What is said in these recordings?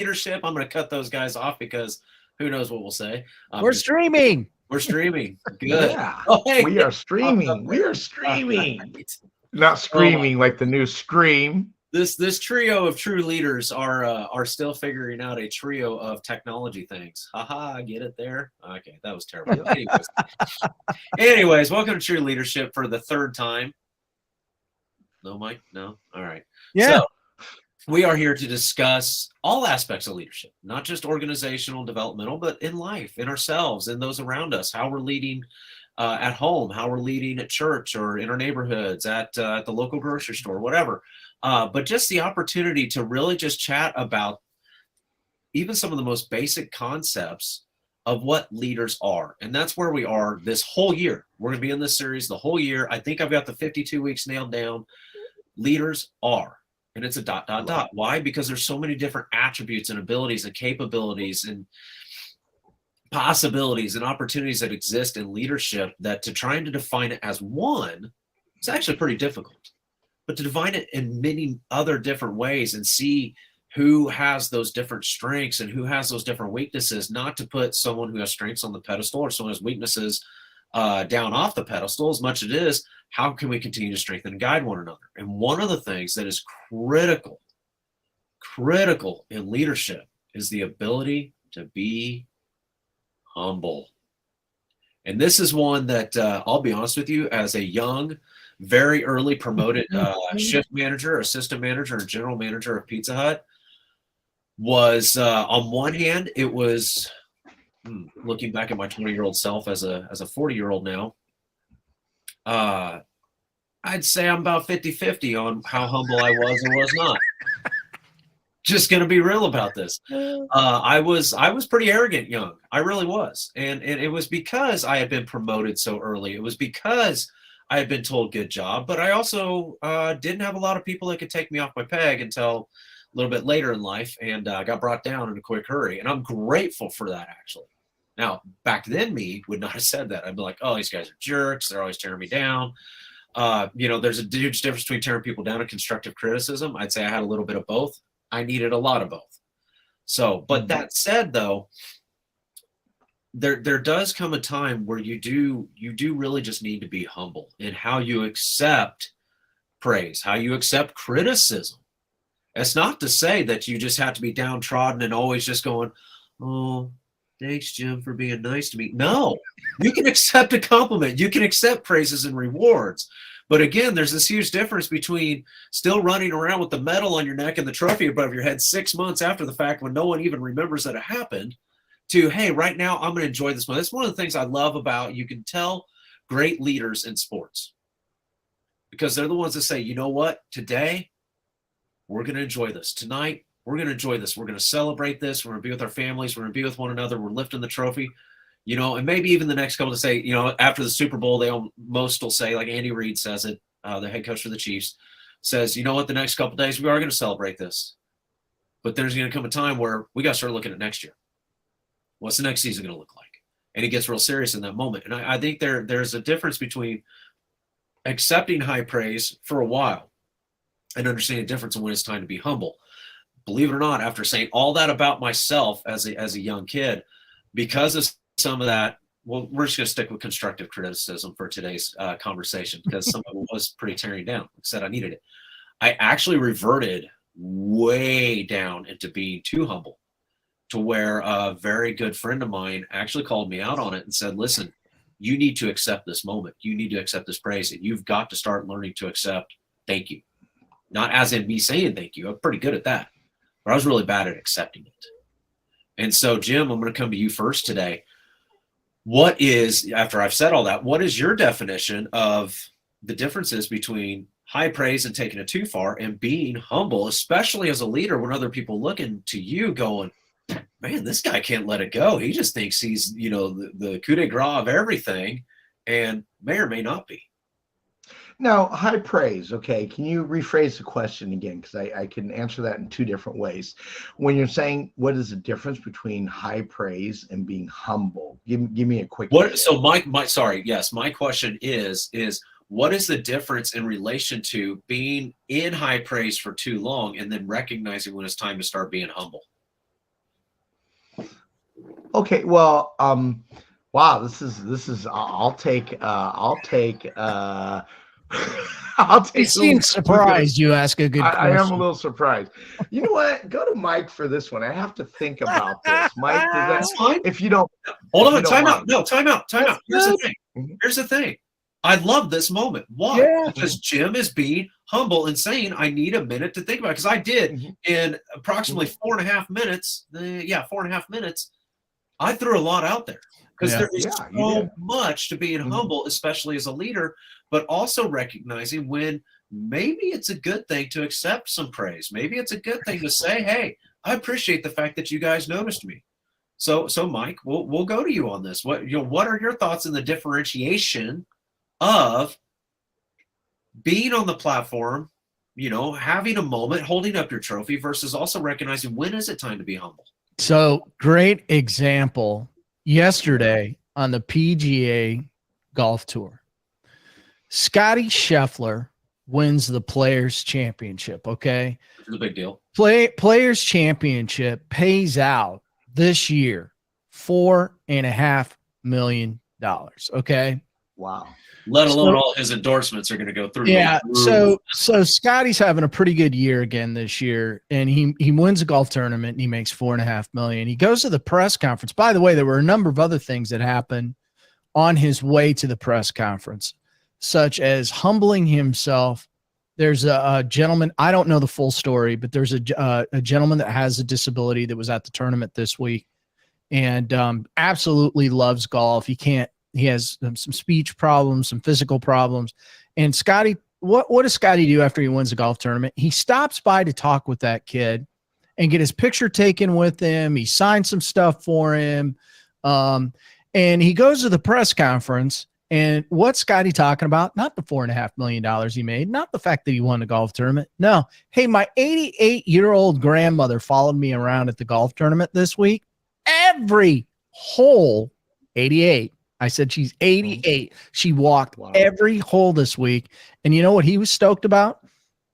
leadership. I'm going to cut those guys off because who knows what we'll say. We're streaming. We're streaming. Good. Yeah, we are streaming. We are streaming. Not screaming like the new Scream. This trio of true leaders are still figuring out a trio of technology things. Haha, get it there? Okay, that was terrible. Anyways, welcome to True Leadership for the third time. No, Mike? No? All right. Yeah. So, we are here to discuss all aspects of leadership, not just organizational, developmental, but in life, in ourselves, in those around us, how we're leading at home, how we're leading at church or in our neighborhoods, at the local grocery store, whatever. But just the opportunity to really just chat about even some of the most basic concepts of what leaders are. And that's where we are this whole year. We're going to be in this series the whole year. I think I've got the 52 weeks nailed down. Leaders are. And it's a ... Why? Because there's so many different attributes and abilities and capabilities and possibilities and opportunities that exist in leadership that to trying to define it as one is actually pretty difficult. But to define it in many other different ways and see who has those different strengths and who has those different weaknesses, not to put someone who has strengths on the pedestal or someone who has weaknesses down off the pedestal as much as it is, how can we continue to strengthen and guide one another? And one of the things that is critical in leadership is the ability to be humble. And this is one that I'll be honest with you, as a young, very early promoted shift manager, assistant manager, and general manager of Pizza Hut, was on one hand, it was looking back at my 20-year-old self as a 40-year-old now, I'd say I'm about 50-50 on how humble I was or was not. Just going to be real about this. I was pretty arrogant young. I really was. And it was because I had been promoted so early. It was because I had been told good job, but I also didn't have a lot of people that could take me off my peg until a little bit later in life, and got brought down in a quick hurry. And I'm grateful for that, actually. Now, back then, me would not have said that. I'd be like, oh, these guys are jerks. They're always tearing me down. There's a huge difference between tearing people down and constructive criticism. I'd say I had a little bit of both. I needed a lot of both. So, but that said, though, there does come a time where you do really just need to be humble in how you accept praise, how you accept criticism. It's not to say that you just have to be downtrodden and always just going, oh, thanks, Jim, for being nice to me. No, you can accept a compliment. You can accept praises and rewards. But again, there's this huge difference between still running around with the medal on your neck and the trophy above your head 6 months after the fact when no one even remembers that it happened to, hey, right now I'm going to enjoy this moment. That's one of the things I love about, you can tell great leaders in sports, because they're the ones that say, you know what, today we're going to enjoy this. Tonight, we're going to enjoy this. We're going to celebrate this. We're going to be with our families. We're going to be with one another. We're lifting the trophy, and maybe even the next couple to say, after the Super Bowl, most will say, like Andy Reid says it, the head coach for the Chiefs, says, you know what, the next couple days, we are going to celebrate this. But there's going to come a time where we got to start looking at next year. What's the next season going to look like? And it gets real serious in that moment. And I think there's a difference between accepting high praise for a while and understanding the difference in when it's time to be humble. Believe it or not, after saying all that about myself as a young kid, because of some of that, well, we're just going to stick with constructive criticism for today's conversation, because some of it was pretty tearing down. Like I said, I needed it. I actually reverted way down into being too humble, to where a very good friend of mine actually called me out on it and said, listen, you need to accept this moment. You need to accept this praise, and you've got to start learning to accept thank you. Not as in me saying thank you. I'm pretty good at that, but I was really bad at accepting it. And so, Jim, I'm going to come to you first today. What is, after I've said all that, what is your definition of the differences between high praise and taking it too far and being humble, especially as a leader when other people looking to you going, man, this guy can't let it go. He just thinks he's, the coup de grace of everything, and may or may not be. Now, high praise, okay, can you rephrase the question again? Because I can answer that in two different ways. When you're saying what is the difference between high praise and being humble, give me a quick answer. So my question is what is the difference in relation to being in high praise for too long and then recognizing when it's time to start being humble? Okay, well, wow, this is I'll take I'll take I'll You take a seem look at it. surprised you ask a good I am a question. little surprised. You know what? Go to Mike for this one. I have to think about this. Mike, does that That's fine. if you don't Hold if you on, don't time out. mind. No, time out, time That's out. Here's the good. thing. Mhm. Here's the thing. I love this moment. Why? Yeah. Because Jim is being humble and saying, I need a minute to think about it. Because I did Mhm. in approximately 4.5 minutes. 4.5 minutes. I threw a lot out there because Yeah. there is Yeah, you so did. much to being Mhm. humble, especially as a leader, but also recognizing when maybe it's a good thing to accept some praise. Maybe it's a good thing to say, hey, I appreciate the fact that you guys noticed me. So Mike, we'll go to you on this. What are your thoughts in the differentiation of being on the platform, having a moment, holding up your trophy versus also recognizing when is it time to be humble? So great example yesterday on the PGA Golf Tour. Scotty Scheffler wins the Players Championship. Okay, Which is a big deal. Players Championship pays out this year $4.5 million. Okay. Wow. Let alone So- all his endorsements are going to go through. Yeah. the roof. So Scotty's having a pretty good year again this year, and he wins a golf tournament and he makes $4.5 million. He goes to the press conference. By the way, there were a number of other things that happened on his way to the press conference, such as humbling himself. There's a gentleman, I don't know the full story, but there's a gentleman that has a disability that was at the tournament this week and absolutely loves golf. He has some speech problems, some physical problems. And Scotty, what does Scotty do after he wins the golf tournament? He stops by to talk with that kid and get his picture taken with him. He signs some stuff for him. And he goes to the press conference. And what's Scotty talking about? Not the $4.5 million he made, not the fact that he won the golf tournament. No. Hey, my 88-year-old grandmother followed me around at the golf tournament this week. Every hole, 88. I said she's 88. She walked every hole this week. And you know what he was stoked about?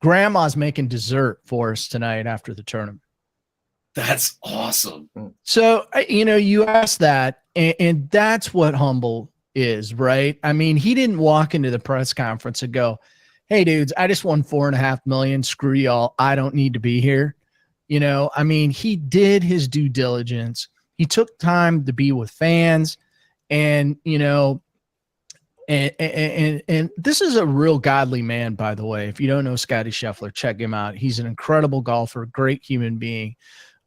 Grandma's making dessert for us tonight after the tournament. That's awesome. So, you asked that, and that's what humble is, right? I mean, he didn't walk into the press conference and go, hey, dudes, I just won $4.5 million. Screw y'all. I don't need to be here. I mean, he did his due diligence. He took time to be with fans. And, and this is a real godly man, by the way. If you don't know Scotty Scheffler, check him out. He's an incredible golfer, great human being.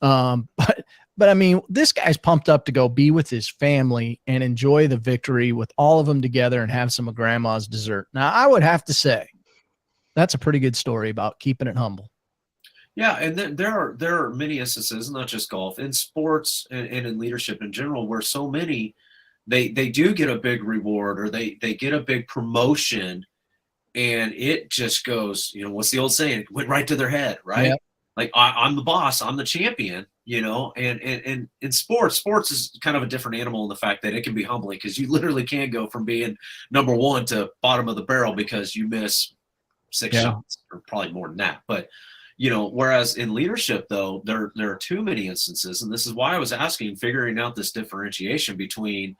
But I mean, this guy's pumped up to go be with his family and enjoy the victory with all of them together and have some of grandma's dessert. Now, I would have to say that's a pretty good story about keeping it humble. Yeah, and there are many instances, not just golf, in sports and in leadership in general, where so many they do get a big reward or they get a big promotion, and it just goes, what's the old saying? It went right to their head, right? Yep. Like I'm the boss, I'm the champion, and in sports is kind of a different animal in the fact that it can be humbling because you literally can go from being number one to bottom of the barrel because you miss six shots or probably more than that. But whereas in leadership, though, there are too many instances, and this is why I was asking, figuring out this differentiation between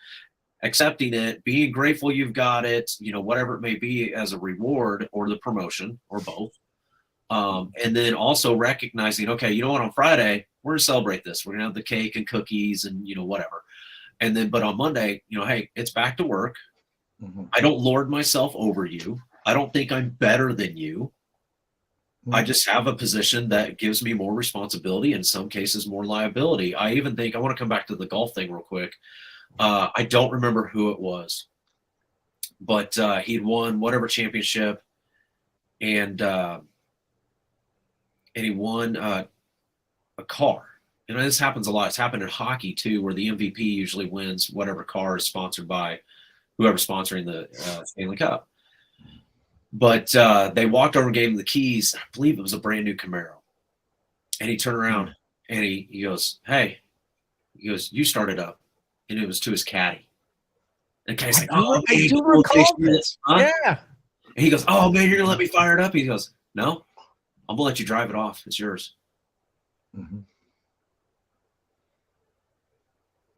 accepting it, being grateful you've got it, whatever it may be as a reward or the promotion or both. And then also recognizing, okay, you know what, on Friday, we're going to celebrate this. We're going to have the cake and cookies and, whatever. And then, but on Monday, hey, it's back to work. Mm-hmm. I don't lord myself over you. I don't think I'm better than you. I just have a position that gives me more responsibility, in some cases more liability. I even think, I want to come back to the golf thing real quick. I don't remember who it was, but he'd won whatever championship, and he won a car. And this happens a lot. It's happened in hockey too, where the MVP usually wins whatever car is sponsored by whoever's sponsoring the Stanley Cup. But they walked over and gave him the keys. I believe it was a brand new Camaro. And he turned around and he goes, hey, he goes, you started up. And it was to his caddy. And the caddy's like, oh, I do recall this. Huh? Yeah. And he goes, oh, man, you're going to let me fire it up? He goes, no, I'm going to let you drive it off. It's yours. Mm-hmm.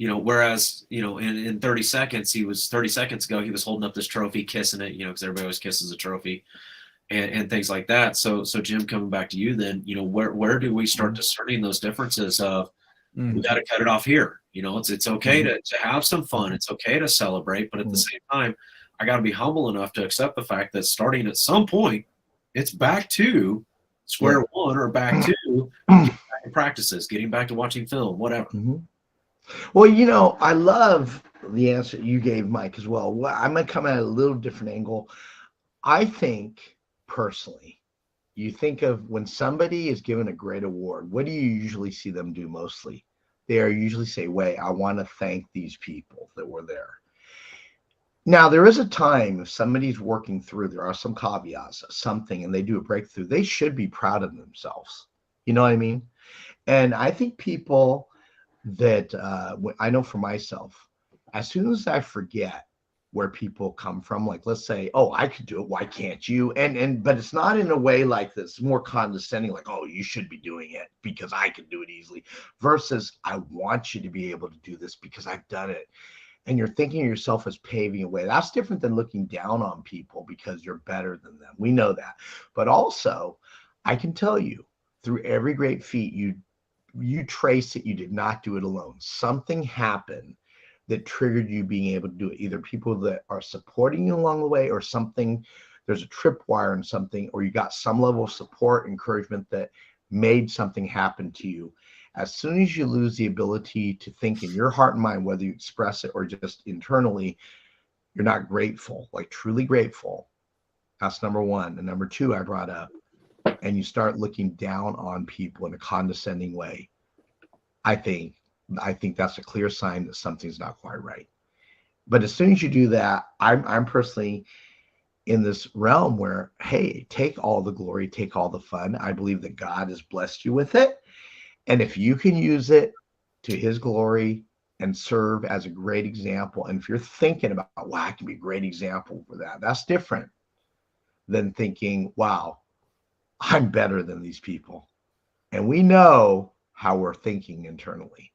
whereas, in 30 seconds, 30 seconds ago, he was holding up this trophy, kissing it, because everybody always kisses a trophy and things like that. So Jim, coming back to you then, where do we start discerning those differences of, we got to cut it off here. It's okay to have some fun. It's okay to celebrate, but at the same time, I got to be humble enough to accept the fact that starting at some point, it's back to square one, or back to practices, getting back to watching film, whatever. Well, I love the answer you gave, Mike, as well. I'm going to come at a little different angle. I think, personally, you think of when somebody is given a great award, what do you usually see them do mostly? They are usually say, wait, I want to thank these people that were there. Now, there is a time if somebody's working through, there are some caveats, something, and they do a breakthrough, they should be proud of themselves. You know what I mean? And I think people that I know for myself, as soon as I forget where people come from, like, let's say, oh, I could do it, why can't you? But it's not in a way like this, more condescending, like, oh, you should be doing it because I can do it easily, versus I want you to be able to do this because I've done it. And you're thinking of yourself as paving a way. That's different than looking down on people because you're better than them. We know that. But also, I can tell you, through every great feat, you trace it, you did not do it alone. Something happened that triggered you being able to do it. Either people that are supporting you along the way, or something, there's a tripwire in something, or you got some level of support, encouragement that made something happen to you. As soon as you lose the ability to think in your heart and mind, whether you express it or just internally, you're not grateful, like truly grateful. That's number one. And number two, I brought up, and you start looking down on people in a condescending way, I think that's a clear sign that something's not quite right. But as soon as you do that, I'm personally in this realm where, hey, take all the glory, take all the fun. I believe that God has blessed you with it. And if you can use it to his glory and serve as a great example, and if you're thinking about, wow, I can be a great example for that, that's different than thinking, wow, I'm better than these people. And we know how we're thinking internally.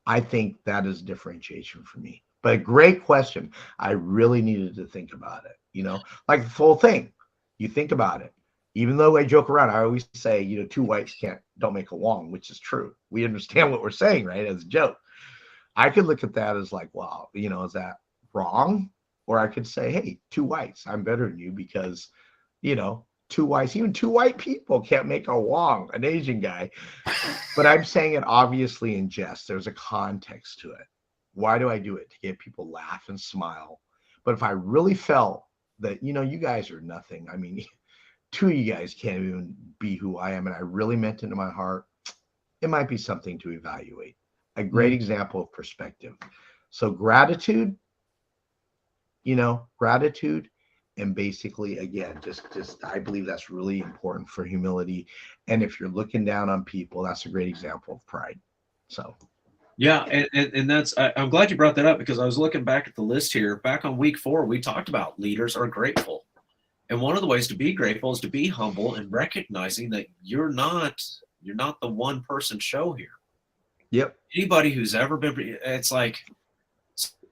I think that is differentiation for me. But a great question. I really needed to think about it. Like the whole thing. You think about it. Even though I joke around, I always say, two whites don't make a Wong, which is true. We understand what we're saying, right? As a joke. I could look at that as like, wow, is that wrong? Or I could say, hey, two whites, I'm better than you because, two whites, even two white people can't make a Wong, an Asian guy. But I'm saying it obviously in jest. There's a context to it. Why do I do it? To get people laugh and smile. But if I really felt that, you guys are nothing. I mean, two of you guys can't even be who I am, and I really meant it in my heart, it might be something to evaluate. A great example of perspective. So gratitude, and basically, again, just I believe that's really important for humility. And if you're looking down on people, that's a great example of pride. So yeah, and that's, I'm glad you brought that up, because I was looking back at the list here. Back on week 4, we talked about leaders are grateful. And one of the ways to be grateful is to be humble and recognizing that you're not the one person show here. Yep. Anybody who's ever been, it's like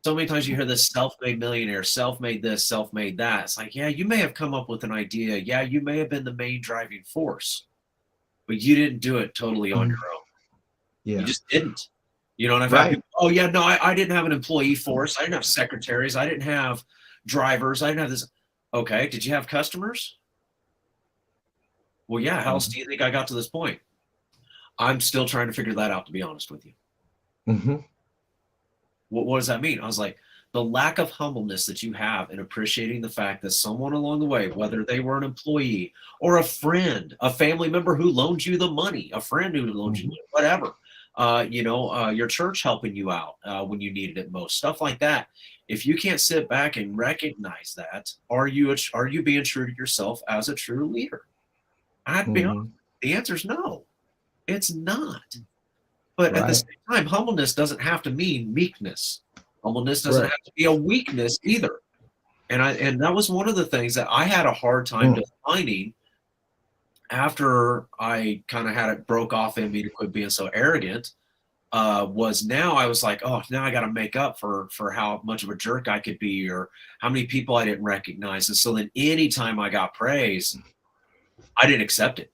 so many times you hear this self-made millionaire, self-made this, self-made that. It's like, yeah, you may have come up with an idea. Yeah, you may have been the main driving force, but you didn't do it totally on your own. Yeah. You just didn't. And I've had people, oh yeah, no, I didn't have an employee force. I didn't have secretaries. I didn't have drivers. I didn't have this. Okay, did you have customers? Well, yeah, how else do you think I got to this point? I'm still trying to figure that out, to be honest with you. What does that mean? I was like, the lack of humbleness that you have in appreciating the fact that someone along the way, whether they were an employee or a friend, a family member who loaned you the money, a friend who loaned you whatever, your church helping you out when you needed it most, stuff like that. If you can't sit back and recognize that, are you being true to yourself as a true leader? I'd be honest. The answer is no, it's not. But at the same time, humbleness doesn't have to mean meekness. Humbleness doesn't have to be a weakness either. And that was one of the things that I had a hard time defining after I kind of had it broke off in me to quit being so arrogant. was now I was like, oh, now I got to make up for how much of a jerk I could be, or how many people I didn't recognize. And so then anytime I got praise, I didn't accept it.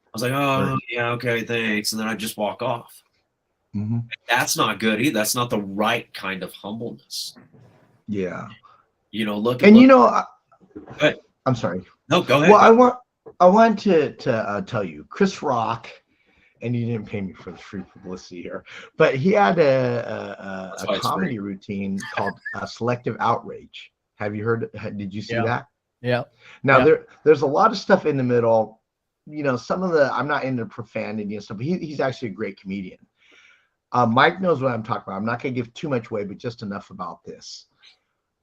I was like, oh, yeah, okay, thanks. And then I just walk off. Mm-hmm. That's not good either. That's not the right kind of humbleness. Yeah. You know, look. And look, you know, ahead. I'm sorry. No, go ahead. Well, I want to tell you, Chris Rock, and you didn't pay me for the free publicity here, but he had a comedy routine called Selective Outrage. Have you heard? Did you see that? Yeah. Now there's a lot of stuff in the middle. You know, some of the, I'm not into profanity and stuff, but he's actually a great comedian. Mike knows what I'm talking about. I'm not going to give too much away, but just enough about this.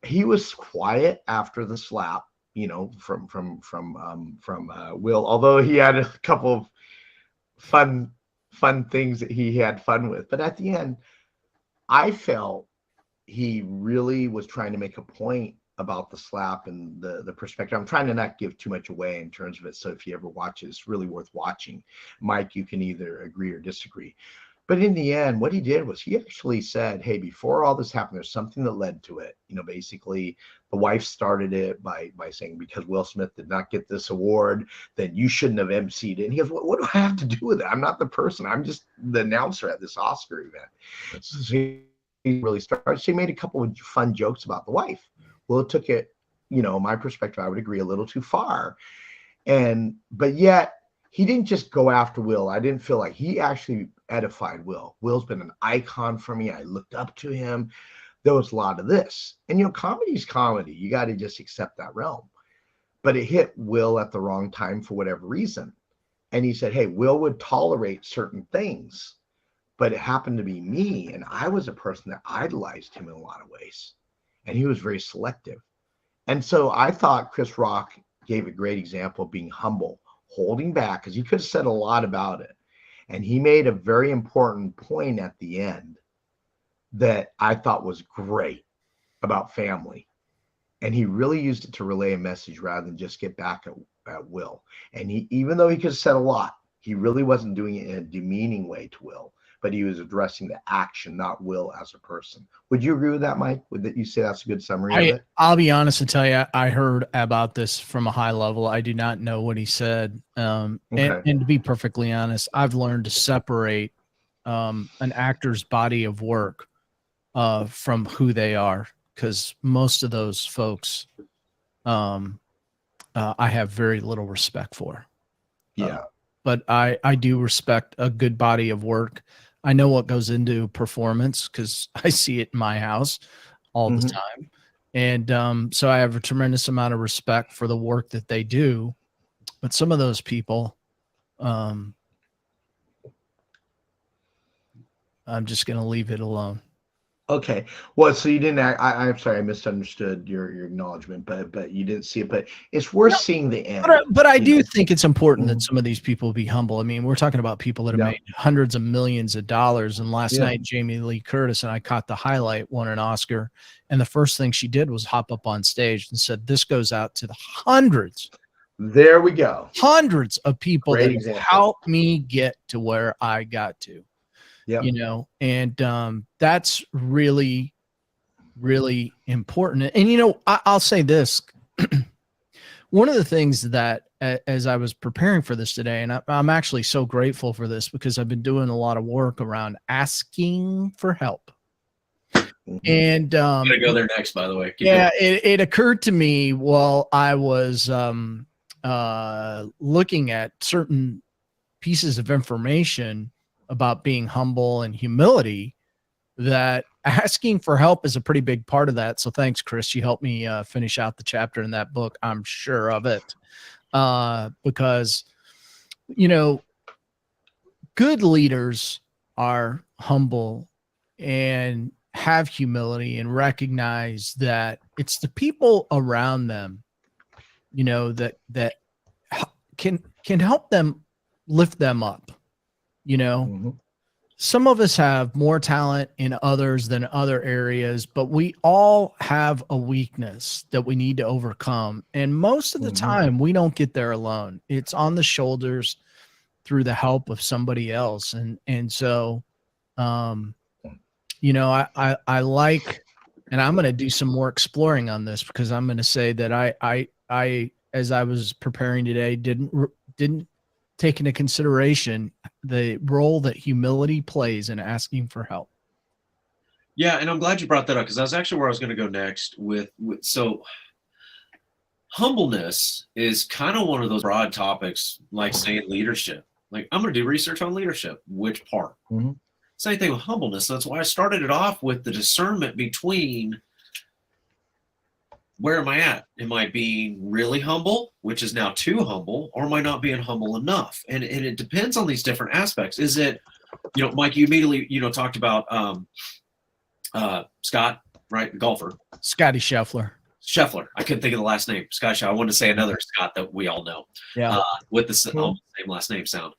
He was quiet after the slap, you know, from Will, although he had a couple of fun things that he had fun with. But at the end, I felt he really was trying to make a point about the slap and the perspective. I'm trying to not give too much away in terms of it. So if you ever watch it, it's really worth watching. Mike, you can either agree or disagree. But in the end, what he did was he actually said, hey, before all this happened, there's something that led to it. You know, basically the wife started it by saying, because Will Smith did not get this award, then you shouldn't have emceed it. And he goes, what do I have to do with it? I'm not the person. I'm just the announcer at this Oscar event. So he really started. She made a couple of fun jokes about the wife. Will took it, you know, my perspective, I would agree, a little too far. But yet he didn't just go after Will. I didn't feel like he actually edified Will. Will's been an icon for me. I looked up to him. There was a lot of this. And, you know, comedy's comedy. You got to just accept that realm. But it hit Will at the wrong time for whatever reason. And he said, hey, Will would tolerate certain things, but it happened to be me. And I was a person that idolized him in a lot of ways. And he was very selective. And so I thought Chris Rock gave a great example of being humble, holding back, because he could have said a lot about it. And he made a very important point at the end that I thought was great about family. And he really used it to relay a message rather than just get back at Will. And he, even though he could have said a lot, he really wasn't doing it in a demeaning way to Will, but he was addressing the action, not Will as a person. Would you agree with that, Mike? Would that you say that's a good summary of it? I'll be honest and tell you, I heard about this from a high level. I do not know what he said. And to be perfectly honest, I've learned to separate an actor's body of work from who they are, because most of those folks I have very little respect for. Yeah. But I do respect a good body of work. I know what goes into performance because I see it in my house all the time. And so I have a tremendous amount of respect for the work that they do. But some of those people, I'm just going to leave it alone. Okay. Well, so you didn't. I'm sorry, I misunderstood your acknowledgement, but you didn't see it. But it's worth seeing the end. But I do think it's important that some of these people be humble. I mean, we're talking about people that have made hundreds of millions of dollars. And last night, Jamie Lee Curtis, and I caught the highlight, won an Oscar. And the first thing she did was hop up on stage and said, "This goes out to the hundreds." There we go. Hundreds of people that helped me get to where I got to. Yeah. You know, and that's really, really important. And, you know, I'll say this. One of the things that, as I was preparing for this today, and I'm actually so grateful for this because I've been doing a lot of work around asking for help. And I'm gonna go there next, by the way. It occurred to me while I was looking at certain pieces of information about being humble and humility, that asking for help is a pretty big part of that. So thanks, Chris. You helped me finish out the chapter in that book. I'm sure of it. Because, you know, good leaders are humble and have humility and recognize that it's the people around them, you know, that can help them lift them up. You know, some of us have more talent in others than other areas, but we all have a weakness that we need to overcome. And most of the time we don't get there alone. It's on the shoulders through the help of somebody else. And so You know, I like, and I'm going to do some more exploring on this, because I'm going to say that I, as I was preparing today, didn't take into consideration the role that humility plays in asking for help. Yeah, and I'm glad you brought that up, because that's actually where I was going to go next with so humbleness is kind of one of those broad topics, like saying leadership. Like, I'm going to do research on leadership. Which part? Mm-hmm. Same thing with humbleness. That's why I started it off with the discernment between, where am I at? Am I being really humble, which is now too humble, or am I not being humble enough? And it depends on these different aspects. Is it, you know, Mike, you immediately, you know, talked about Scott, right? The golfer. Scotty Scheffler. I couldn't think of the last name. Scott Scheffler. I wanted to say another Scott that we all know. Yeah. With the same last name sound.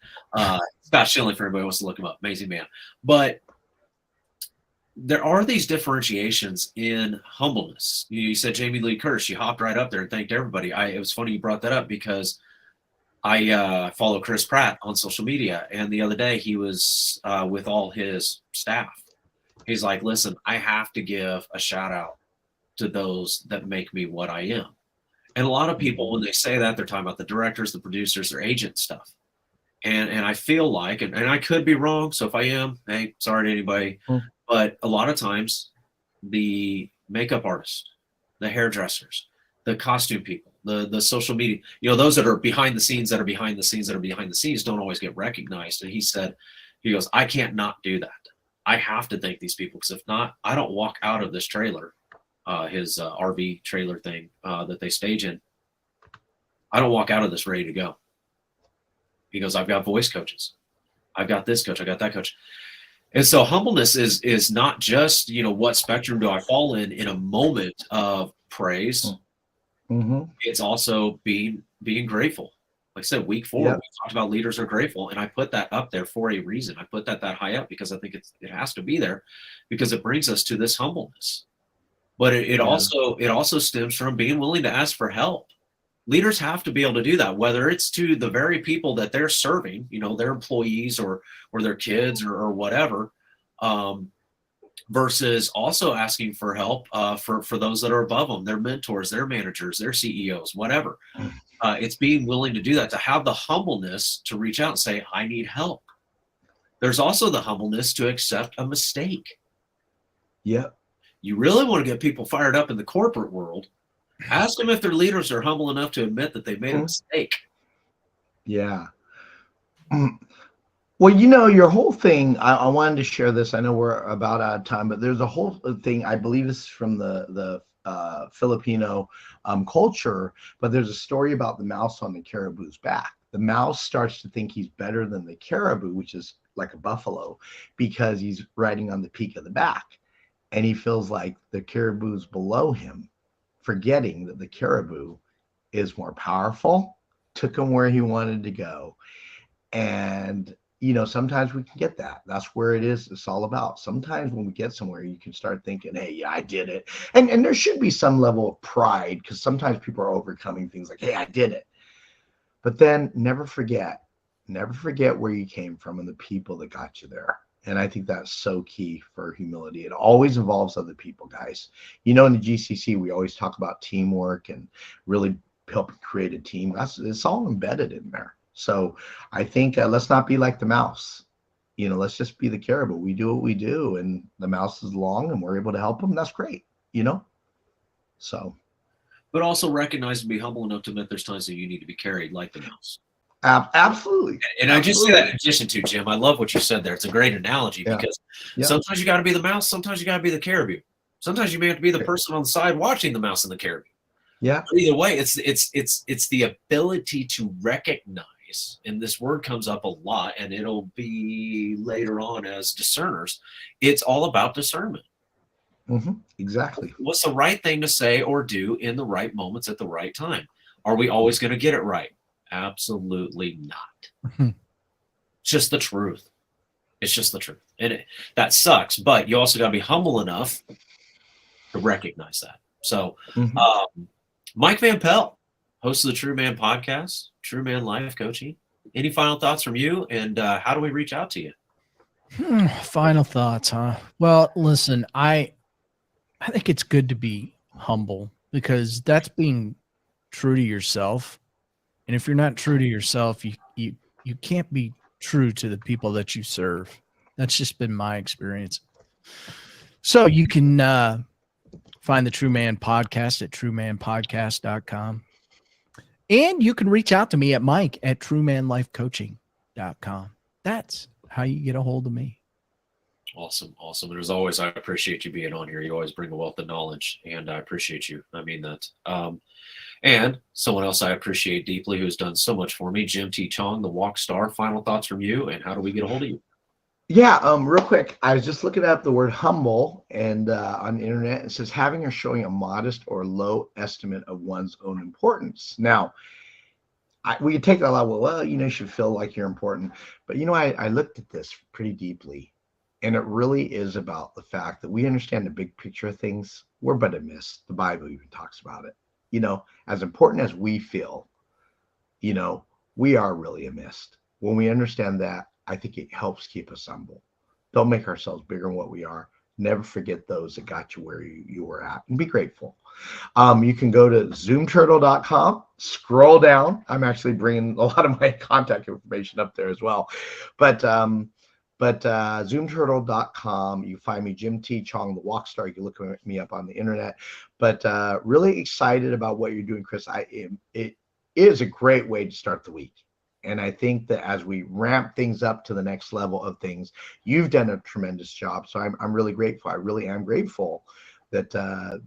Scott Schilling, for anybody who wants to look him up. Amazing man. But there are these differentiations in humbleness. You said Jamie Lee Curtis. She hopped right up there and thanked everybody. It was funny you brought that up, because I follow Chris Pratt on social media, and the other day he was with all his staff. He's like, listen, I have to give a shout out to those that make me what I am. And a lot of people, when they say that, they're talking about the directors, the producers, their agent stuff. And I feel like, and I could be wrong, so if I am, hey, sorry to anybody, but a lot of times the makeup artists, the hairdressers, the costume people, the social media, you know, those that are behind the scenes, don't always get recognized. And he goes, I can't not do that. I have to thank these people, because if not, I don't walk out of this trailer, his RV trailer thing that they stage in. I don't walk out of this ready to go. He goes, I've got voice coaches. I've got this coach. I got that coach. And so humbleness is not just, you know, what spectrum do I fall in a moment of praise. Mm-hmm. It's also being grateful. Like I said, week 4, we talked about leaders are grateful, and I put that up there for a reason. I put that high up because I think it has to be there, because it brings us to this humbleness. But it also stems from being willing to ask for help. Leaders have to be able to do that, whether it's to the very people that they're serving, you know, their employees or their kids or whatever, versus also asking for help for those that are above them, their mentors, their managers, their CEOs, whatever. It's being willing to do that, to have the humbleness to reach out and say, I need help. There's also the humbleness to accept a mistake. Yeah. You really want to get people fired up in the corporate world, ask them if their leaders are humble enough to admit that they made a mistake. Yeah. Well, you know, your whole thing, I wanted to share this. I know we're about out of time, but there's a whole thing, I believe this is from the Filipino culture, but there's a story about the mouse on the caribou's back. The mouse starts to think he's better than the caribou, which is like a buffalo, because he's riding on the peak of the back. And he feels like the caribou's below him, forgetting that the caribou is more powerful, took him where he wanted to go. And, you know, sometimes we can get that. That's where it is. It's all about. Sometimes when we get somewhere, you can start thinking, hey, yeah, I did it. And there should be some level of pride, because sometimes people are overcoming things like, hey, I did it. But then never forget where you came from and the people that got you there. And I think that's so key for humility. It always involves other people, guys. You know, in the GCC, we always talk about teamwork and really helping create a team. It's all embedded in there. So I think let's not be like the mouse. You know, let's just be the caribou. We do what we do, and the mouse is long, and we're able to help them. That's great, you know? So. But also recognize and be humble enough to admit there's times that you need to be carried like the mouse. Absolutely. And I just say that in addition to, Jim, I love what you said there. It's a great analogy, because sometimes you got to be the mouse, sometimes you got to be the caribou. Sometimes you may have to be the person on the side watching the mouse and the caribou. Yeah. But either way, it's the ability to recognize, and this word comes up a lot, and it'll be later on as discerners. It's all about discernment. Mm-hmm. Exactly. What's the right thing to say or do in the right moments at the right time? Are we always going to get it right? Absolutely not. It's just the truth. It's just the truth. And that sucks, but you also got to be humble enough to recognize that. So, Mike Van Pelt, host of the True Man podcast, True Man Life Coaching. Any final thoughts from you, and how do we reach out to you? Final thoughts, huh? Well, listen, I think it's good to be humble because that's being true to yourself. And if you're not true to yourself, you can't be true to the people that you serve. That's just been my experience. So you can find the True Man Podcast at truemanpodcast.com. And you can reach out to me at Mike at truemanlifecoaching.com. That's how you get a hold of me. Awesome. Awesome. And as always, I appreciate you being on here. You always bring a wealth of knowledge, and I appreciate you. I mean that. And someone else I appreciate deeply who's done so much for me, Jim T. Chong, the Walk Star. Final thoughts from you, and how do we get a hold of you? Yeah, real quick, I was just looking up the word humble, and on the internet it says having or showing a modest or low estimate of one's own importance. Now, we could take that a lot. Well, you should feel like you're important, but I looked at this pretty deeply, and it really is about the fact that we understand the big picture of things. We're but a mist. The Bible even talks about it. As important as we feel, we are really a mist. When we understand that, I think it helps keep us humble. Don't make ourselves bigger than what we are. Never forget those that got you where you were at, and be grateful. You can go to zoomturtle.com, scroll down. I'm actually bringing a lot of my contact information up there as well. But zoomturtle.com, you find me, Jim T. Chong, the Walk Star. You can look me up on the internet. But really excited about what you're doing, Chris. It is a great way to start the week. And I think that as we ramp things up to the next level of things, you've done a tremendous job. So I'm really grateful. I really am grateful that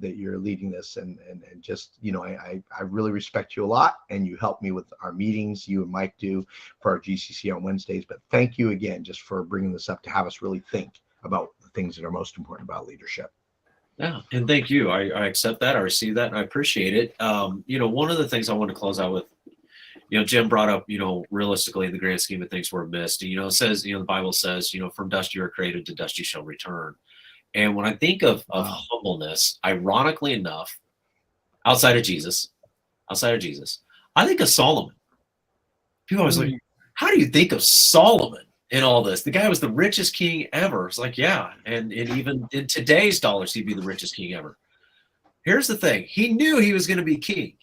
you're leading this, and just I really respect you a lot, and you help me with our meetings. You and Mike do for our GCC on Wednesdays. But thank you again just for bringing this up to have us really think about the things that are most important about leadership. Yeah, and thank you. I accept that. I receive that, and I appreciate it. One of the things I want to close out with. Jim brought up, realistically, in the grand scheme of things, we're missed. It says, the Bible says, from dust you are created, to dust you shall return. And when I think of humbleness, ironically enough, outside of Jesus, I think of Solomon. People always like, how do you think of Solomon in all this? The guy was the richest king ever. It's like, yeah. And even in today's dollars, he'd be the richest king ever. Here's the thing. He knew he was going to be king.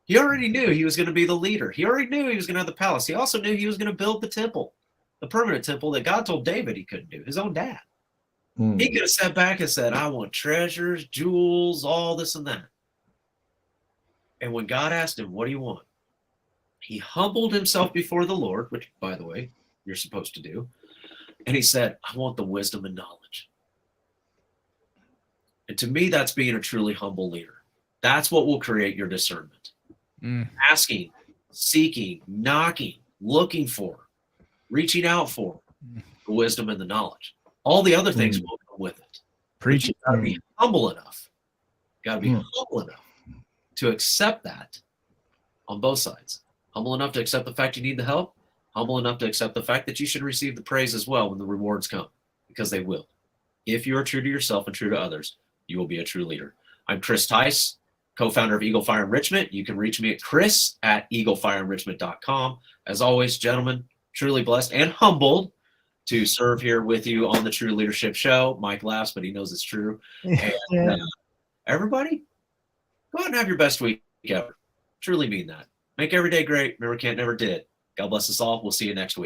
He already knew he was going to be the leader. He already knew he was going to have the palace. He also knew he was going to build the temple, the permanent temple that God told David he couldn't do, his own dad. He could have sat back and said, I want treasures, jewels, all this and that. And when God asked him, what do you want? He humbled himself before the Lord, which, by the way, you're supposed to do. And he said, I want the wisdom and knowledge. And to me, that's being a truly humble leader. That's what will create your discernment. Asking, seeking, knocking, looking for, reaching out for the wisdom and the knowledge. All the other things will come with it. Preach. You gotta be humble enough. Gotta be humble enough to accept that on both sides. Humble enough to accept the fact you need the help. Humble enough to accept the fact that you should receive the praise as well when the rewards come, because they will. If you are true to yourself and true to others, you will be a true leader. I'm Chris Tice, co-founder of EagleFireEnrichment. You can reach me at chris@EagleFireEnrichment.com. As always, gentlemen, truly blessed and humbled to serve here with you on the True Leadership Show. Mike laughs, but he knows it's true. And everybody, go out and have your best week ever. Truly mean that. Make every day great. Remember, can't never did. God bless us all. We'll see you next week.